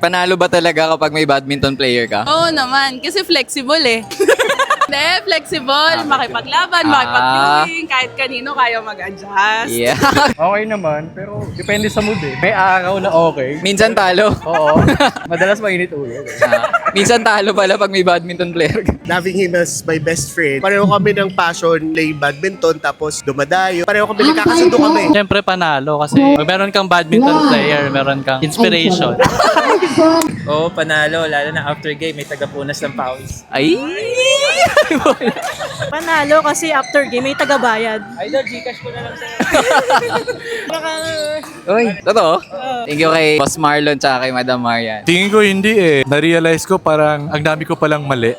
Panalo ba talaga kapag may badminton player ka? Oo naman, kasi flexible eh. Hindi, flexible, makipaglaban, Ah. makipag-viewing, kahit kanino kaya mag-adjust. Yeah. Okay naman, pero depende sa mood eh. May araw na okay. Minsan talo. Oo. Madalas mainit ulit. Minsan talo pala pag may badminton player ka. Loving him as my best friend. Pareho kami ng passion play badminton tapos dumadayo. Pareho kami nagkakasundo kami. Siyempre panalo kasi pag meron kang badminton player, meron kang inspiration. Oo, panalo. Lalo na after game, may tagapunas ng pawis. Ay! Panalo kasi after game may tagabayad. Idol, Gcash ko na lang sa'yo. Uy, totoo? Thank you kay Boss Marlon tsaka kay Madam Marian. Tingin ko hindi eh. Na-realize ko parang ang dami ko palang mali.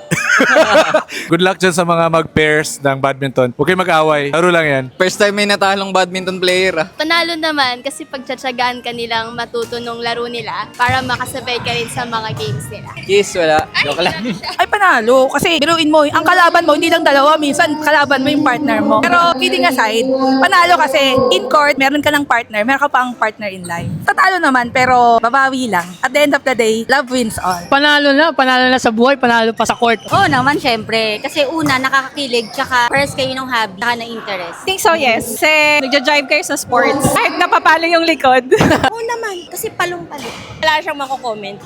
Good luck dyan sa mga mag-pairs ng badminton. Huwag kayo mag-away. Laro lang yan. First time may natalong badminton player ah. Panalo naman kasi pagtsatsagaan ka nilang matuto nung laro nila para makasabay ka rin sa mga games nila. Kiss, wala. Joke lang. Ay panalo kasi biruin mo, ang kalaban mo hindi lang dalawa, minsan kalaban mo yung partner mo. Pero kidding aside, panalo kasi in court meron ka ng partner, meron ka pang partner in life. Tatalo naman pero babawi lang. At the end of the day, love wins all. Panalo na sa buhay, panalo pa sa court. Oo naman, syempre. Kasi una, nakakakilig, tsaka pares kayo ng hobby, tsaka ng interest. I think so, yes. Kasi nagja-drive kayo sa sports. Kahit napapalo yung likod. Oo naman, kasi palong-palo. Wala siyang mako-comment.